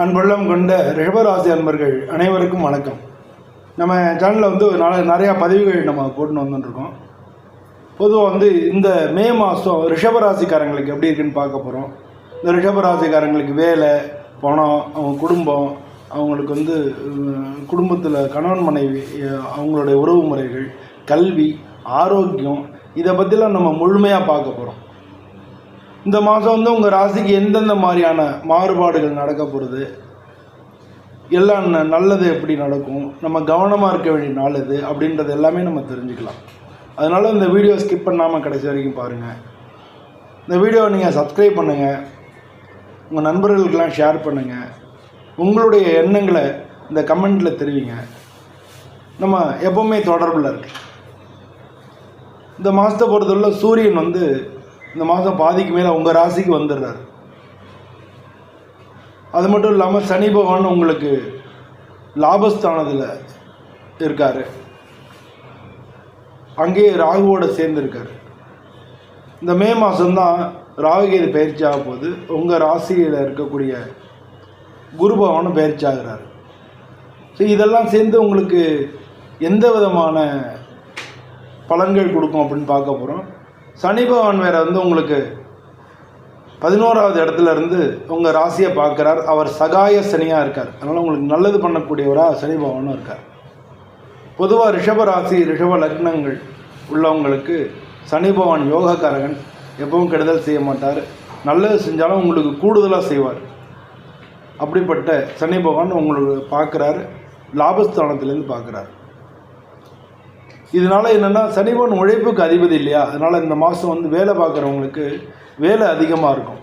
அன்புள்ளம் கொண்ட ரிஷபராசி அன்பர்கள் அனைவருக்கும் வணக்கம். நம்ம சேனலில் வந்து நிறையா பதிவுகள் நம்ம போட்டுன்னு வந்துட்டுருக்கோம். பொதுவாக இந்த மே மாதம் ரிஷபராசிக்காரங்களுக்கு எப்படி இருக்குன்னு பார்க்க போகிறோம். இந்த ரிஷபராசிக்காரங்களுக்கு வேலை, பணம், அவங்க குடும்பம், அவங்களுக்கு குடும்பத்தில் கணவன் மனைவி, அவங்களுடைய உறவு முறைகள், கல்வி, ஆரோக்கியம், இதை பற்றிலாம் நம்ம முழுமையாக பார்க்க போகிறோம். இந்த மாதம் உங்கள் ராசிக்கு எந்தெந்த மாதிரியான மாறுபாடுகள் நடக்க போகிறது, எல்லாம் நல்லது எப்படி நடக்கும், நம்ம கவனமாக இருக்க வேண்டிய நாள் இது அப்படின்றது எல்லாமே நம்ம தெரிஞ்சுக்கலாம். அதனால் இந்த வீடியோ ஸ்கிப் பண்ணாமல் கடைசி வரைக்கும் பாருங்கள். இந்த வீடியோவை நீங்கள் சப்ஸ்கிரைப் பண்ணுங்கள், உங்கள் நண்பர்களுக்கெல்லாம் ஷேர் பண்ணுங்கள், உங்களுடைய எண்ணங்களை இந்த கமெண்ட்டில் தெரிவிங்க. நம்ம எப்போவுமே தொடர்பில் இருக்கு. இந்த மாதத்தை பொறுத்தவரை சூரியன் இந்த மாதம் பாதிக்கு மேலே உங்கள் ராசிக்கு வந்துடுறார். அது மட்டும் இல்லாமல் சனி பகவான் உங்களுக்கு லாபஸ்தானத்தில் இருக்கார், அங்கேயே ராகுவோடு சேர்ந்துருக்கார். இந்த மே மாதம்தான் ராகுகேது பயிற்சி ஆக போது உங்கள் ராசியில் இருக்கக்கூடிய குரு பகவானும் பயிற்சி ஆகிறார். ஸோ இதெல்லாம் சேர்ந்து உங்களுக்கு எந்த விதமான பலன்கள் கொடுக்கும் அப்படின்னு பார்க்க போகிறோம். சனி பகவான் வேறு உங்களுக்கு 11வது இடத்துல இருந்து உங்கள் ராசியை பார்க்குறார். அவர் சகாய சனியாக இருக்கார். அதனால் உங்களுக்கு நல்லது பண்ணக்கூடியவராக சனி பகவானும் இருக்கார். பொதுவாக ரிஷப ராசி, ரிஷப லக்னங்கள் உள்ளவங்களுக்கு சனி பகவான் யோகக்காரகன், எப்பவும் கெடுதல் செய்ய மாட்டார். நல்லது செஞ்சாலும் உங்களுக்கு கூடுதலாக செய்வார். அப்படிப்பட்ட சனி பகவான் உங்களுக்கு பார்க்குறாரு, லாபஸ்தானத்திலேருந்து பார்க்குறாரு. இதனால் என்னென்னா, சனிபகவான் உழைப்புக்கு அதிபதி இல்லையா, அதனால் இந்த மாதம் வேலை பார்க்குறவங்களுக்கு வேலை அதிகமாக இருக்கும்.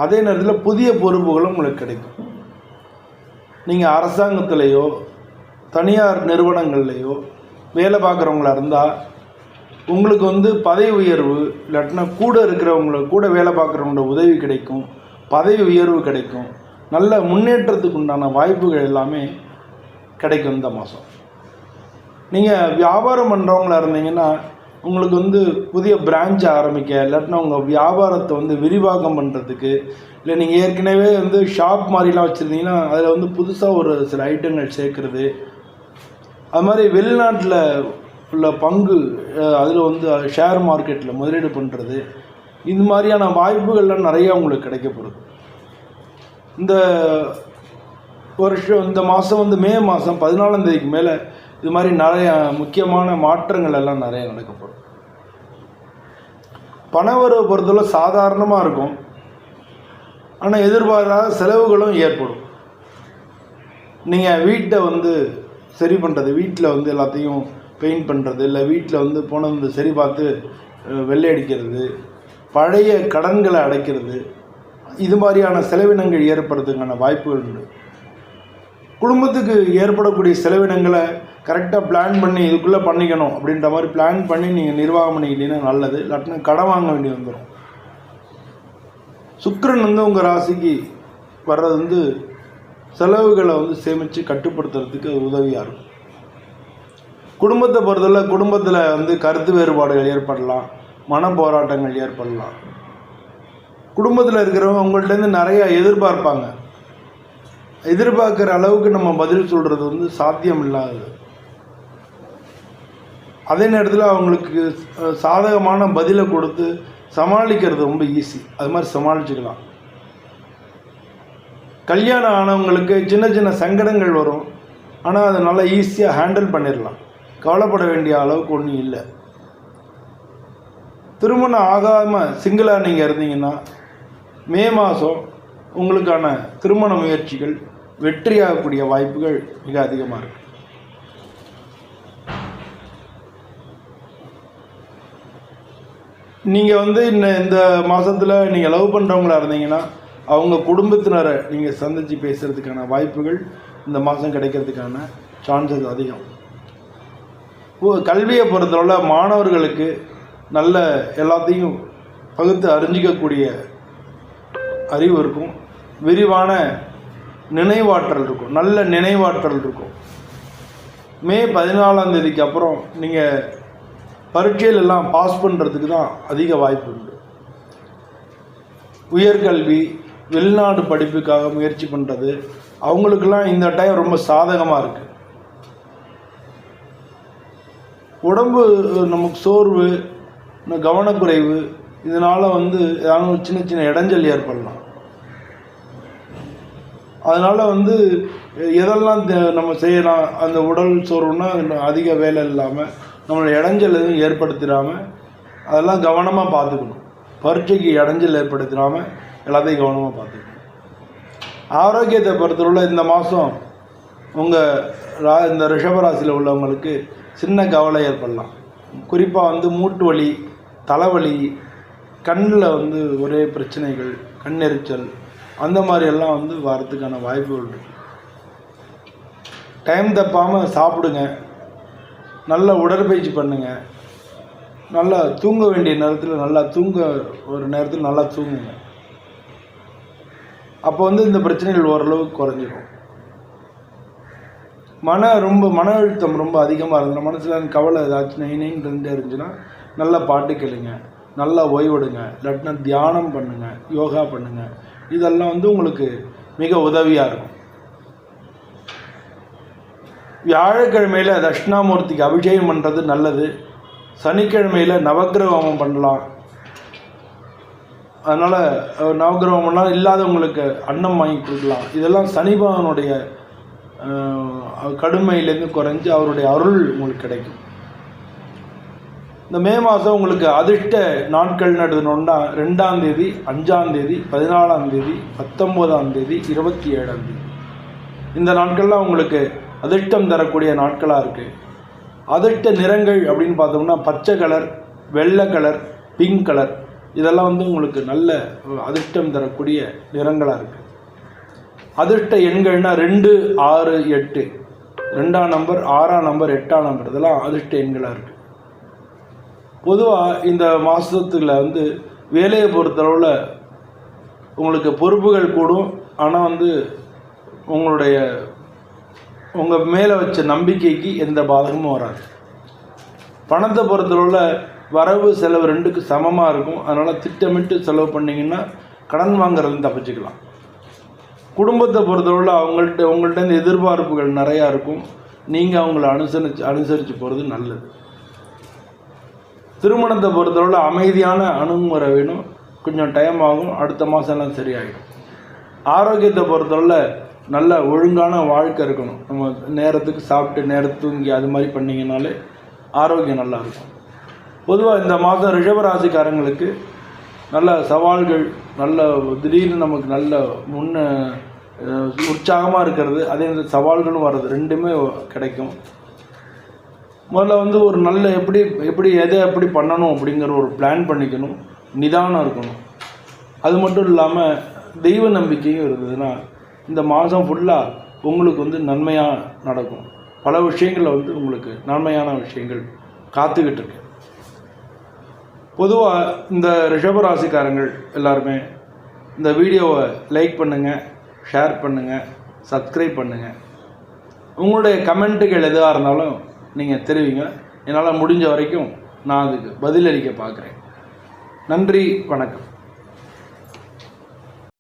அதே நேரத்தில் புதிய பொறுப்புகளும் உங்களுக்கு கிடைக்கும். நீங்கள் அரசாங்கத்திலேயோ தனியார் நிறுவனங்கள்லேயோ வேலை பார்க்குறவங்களா இருந்தால் உங்களுக்கு பதவி உயர்வு, இல்லாட்டினா கூட இருக்கிறவங்களுக்கு, கூட வேலை பார்க்குறவங்களோட உதவி கிடைக்கும், பதவி உயர்வு கிடைக்கும், நல்ல முன்னேற்றத்துக்கு உண்டான வாய்ப்புகள் எல்லாமே கிடைக்கும் இந்த மாதம். நீங்கள் வியாபாரம் பண்ணுறவங்களா இருந்தீங்கன்னா உங்களுக்கு புதிய பிரான்ச் ஆரம்பிக்க, இல்லாட்டினா உங்கள் வியாபாரத்தை விரிவாக்கம் பண்ணுறதுக்கு, இல்லை நீங்கள் ஏற்கனவே ஷாப் மாதிரிலாம் வச்சுருந்தீங்கன்னா அதில் புதுசாக ஒரு சில ஐட்டங்கள் சேர்க்குறது, அது மாதிரி வெளிநாட்டில் உள்ள பங்கு, அதில் ஷேர் மார்க்கெட்டில் முதலீடு பண்ணுறது, இது மாதிரியான வாய்ப்புகள்லாம் நிறையா உங்களுக்கு கிடைக்கப்படுது. இந்த வருஷம், இந்த மாதம் மே மாதம் 14ஆம் தேதிக்கு மேலே இது மாதிரி நிறைய முக்கியமான மாற்றங்கள் எல்லாம் நிறைய நடக்கப்படும். பணவரவை பொறுத்தவரை சாதாரணமாக இருக்கும், ஆனால் எதிர்பாராத செலவுகளும் ஏற்படும். நீங்கள் வீட்டை சரி பண்ணுறது, வீட்டில் எல்லாத்தையும் பெயிண்ட் பண்ணுறது, இல்லை வீட்டில் போன சரி பார்த்து வெள்ளை அடிக்கிறது, பழைய கடன்களை அடைக்கிறது, இது மாதிரியான செலவினங்கள் ஏற்படுறதுக்கான வாய்ப்புகள் உண்டு. குடும்பத்துக்கு ஏற்படக்கூடிய செலவினங்களை கரெக்டாக பிளான் பண்ணி இதுக்குள்ளே பண்ணிக்கணும் அப்படின்ற மாதிரி பிளான் பண்ணி நீங்கள் நிர்வாகம் பண்ணிக்கிட்டீங்கன்னா நல்லது. இல்லாட்டினா கடன் வாங்க வேண்டி வந்துடும். சுக்கிரன் உங்கள் ராசிக்கு வர்றது செலவுகளை சேமித்து கட்டுப்படுத்துறதுக்கு உதவியாக இருக்கும். குடும்பத்தை பொறுத்தவரை குடும்பத்தில் கருத்து வேறுபாடுகள் ஏற்படலாம், மன போராட்டங்கள் ஏற்படலாம். குடும்பத்தில் இருக்கிறவங்க உங்கள்கிட்டருந்து நிறையா எதிர்பார்ப்பாங்க. எதிர்பார்க்குற அளவுக்கு நம்ம பதில் சொல்கிறது சாத்தியம் இல்லாதது. அதே நேரத்தில் அவங்களுக்கு சாதகமான பதிலை கொடுத்து சமாளிக்கிறது ரொம்ப ஈஸி. அது மாதிரி சமாளிச்சுக்கலாம். கல்யாணம் ஆனவங்களுக்கு சின்ன சின்ன சங்கடங்கள் வரும், ஆனால் அதை நல்லா ஈஸியாக ஹேண்டில் பண்ணிடலாம். கவலைப்பட வேண்டிய அளவுக்கு ஒன்றும் இல்லை. திருமணம் ஆகாமல் சிங்கிளாக நீங்கள் இருந்தீங்கன்னா மே மாதம் உங்களுக்கான திருமண முயற்சிகள் வெற்றியாகக்கூடிய வாய்ப்புகள் மிக அதிகமாக இருக்குது. நீங்கள் இந்த மாதத்தில் நீங்கள் லவ் பண்ணுறவங்களா இருந்தீங்கன்னா அவங்க குடும்பத்தினரை நீங்கள் சந்தித்து பேசுகிறதுக்கான வாய்ப்புகள் இந்த மாதம் கிடைக்கிறதுக்கான சான்சஸ் அதிகம். கல்வியை பொறுத்தவரை மாணவர்களுக்கு நல்ல எல்லாத்தையும் பகுத்து அறிஞ்சிக்கக்கூடிய அறிவு இருக்கும், விரிவான நினைவாற்றல் இருக்கும், நல்ல நினைவாற்றல் இருக்கும். மே 14ஆம் தேதிக்கு அப்புறம் நீங்கள் பரீட்சையில் எல்லாம் பாஸ் பண்ணுறதுக்கு தான் அதிக வாய்ப்பு உண்டு. உயர்கல்வி, வெளிநாடு படிப்புக்காக முயற்சி பண்ணுறது, அவங்களுக்கெல்லாம் இந்த டைம் ரொம்ப சாதகமாக இருக்குது. உடம்பு நமக்கு சோர்வு, கவனக்குறைவு, இதனால் ஏதாவது சின்ன சின்ன இடைஞ்சல் ஏற்படலாம். அதனால் எதெல்லாம் நம்ம செய்யலாம், அந்த உடல் சோர்வுனா அதிக வேலை இல்லாமல் நம்மளை இடைஞ்சல் எதுவும் ஏற்படுத்திடாமல் அதெல்லாம் கவனமாக பார்த்துக்கணும். பரீட்சைக்கு இடைஞ்சல் ஏற்படுத்திடாமல் எல்லாத்தையும் கவனமாக பார்த்துக்கணும். ஆரோக்கியத்தை பொறுத்தவரை இந்த மாதம் இந்த ரிஷபராசியில் உள்ளவங்களுக்கு சின்ன கவலை ஏற்படலாம். குறிப்பாக மூட்டு வலி, தலைவலி, கண்ணில் ஒரே பிரச்சனைகள், கண்ணெரிச்சல், அந்த மாதிரியெல்லாம் வரத்துக்கான வாய்ப்புகள் இருக்குது. டைம் தப்பாமல் சாப்பிடுங்க, நல்ல உடற்பயிற்சி பண்ணுங்கள், நல்லா தூங்க வேண்டிய நேரத்தில் நல்லா ஒரு நேரத்தில் நல்லா தூங்குங்க. அப்போ இந்த பிரச்சனைகள் ஓரளவுக்கு குறைஞ்சிடும். மன அழுத்தம் ரொம்ப அதிகமாக இருந்ததுன்னா, மனசில் கவலை ஏதாச்சும் நெய்ன்னு இருந்துச்சுன்னா நல்லா பாட்டு கேளுங்க, நல்லா ஓய்வெடுங்க, இல்லாட்டினா தியானம் பண்ணுங்கள், யோகா பண்ணுங்கள். இதெல்லாம் உங்களுக்கு மிக உதவியாக இருக்கும். வியாழக்கிழமையில் தட்சிணாமூர்த்திக்கு அபிஷேகம் பண்ணுறது நல்லது. சனிக்கிழமையில் நவக்கிரக ஹோமம் பண்ணலாம். அதனால் நவக்கிரக ஹோமம்லாம் இல்லாதவங்களுக்கு அன்னம் வாங்கி கொடுக்கலாம். இதெல்லாம் சனி பகவானுடைய கடுமையிலேருந்து குறைஞ்சி அவருடைய அருள் உங்களுக்கு கிடைக்கும். இந்த மே மாதம் உங்களுக்கு அதிர்ஷ்ட நாட்கள் நடுனோன்னா 2ஆம் தேதி, 5ஆம் தேதி, 14ஆம் தேதி, 19ஆம் தேதி, 27ஆம் தேதி. இந்த நாட்கள்லாம் உங்களுக்கு அதிர்ஷ்டம் தரக்கூடிய நாட்களாக இருக்குது. அதிர்ஷ்ட நிறங்கள் அப்படின்னு பார்த்தோம்னா பச்சை கலர், வெள்ளை கலர், பிங்க் கலர், இதெல்லாம் உங்களுக்கு நல்ல அதிர்ஷ்டம் தரக்கூடிய நிறங்களாக இருக்குது. அதிர்ஷ்ட எண்கள்னா 2, 6, 8, 2ஆம் நம்பர், 6ஆம் நம்பர், 8ஆம் நம்பர், இதெல்லாம் அதிர்ஷ்ட எண்களாக இருக்குது. பொதுவாக இந்த மாதத்தில் வேலையை பொறுத்தளவில் உங்களுக்கு பொறுப்புகள் கூடும். ஆனால் உங்கள் மேலே வச்ச நம்பிக்கைக்கு எந்த பாதகமும் வராது. பணத்தை பொறுத்தளவில் வரவு செலவு ரெண்டுக்கு சமமாக இருக்கும். அதனால் திட்டமிட்டு செலவு பண்ணிங்கன்னா கடன் வாங்குறதுன்னு தப்பிச்சுக்கலாம். குடும்பத்தை பொறுத்தளவில் உங்கள்கிட்ட எதிர்பார்ப்புகள் நிறையா இருக்கும். நீங்கள் அவங்கள அனுசரித்து போகிறது நல்லது. திருமணத்தை பொறுத்தளவில் அமைதியான அணுகுமுறை வேணும். கொஞ்சம் டைம் ஆகும், அடுத்த மாதம்லாம் சரியாயிடும். ஆரோக்கியத்தை பொறுத்தளவில் நல்ல ஒழுங்கான வாழ்க்கை இருக்கணும். நம்ம நேரத்துக்கு சாப்பிட்டு நேரத்துக்கு தூங்கி அது மாதிரி பண்ணிங்கனாலே ஆரோக்கியம் நல்லாயிருக்கும். பொதுவாக இந்த மாதம் ரிஷபராசிக்காரங்களுக்கு நல்ல சவால்கள், நல்ல திடீர்னு நமக்கு நல்ல உற்சாகமாக இருக்கிறது, அதே மாதிரி சவால்களும் வர்றது, ரெண்டுமே கிடைக்கும். முதல்ல ஒரு நல்ல எப்படி பண்ணணும் அப்படிங்கிற ஒரு பிளான் பண்ணிக்கணும், நிதானம் இருக்கணும். அது மட்டும் இல்லாமல் தெய்வ நம்பிக்கையும் இருந்ததுன்னா இந்த மாதம் ஃபுல்லாக உங்களுக்கு நன்மையாக நடக்கும். பல விஷயங்களில் உங்களுக்கு நன்மையான விஷயங்கள் காத்துக்கிட்டு இருக்கு. பொதுவாக இந்த ரிஷபராசிக்காரங்கள் எல்லாருமே இந்த வீடியோவை லைக் பண்ணுங்கள், ஷேர் பண்ணுங்கள், சப்ஸ்கிரைப் பண்ணுங்கள். உங்களுடைய கமெண்ட்டுகள் எதுவாக இருந்தாலும் நீங்கள் தெரிவிங்க. என்னால் முடிஞ்ச வரைக்கும் நான் அதுக்கு பதிலளிக்க பார்க்குறேன். நன்றி, வணக்கம்.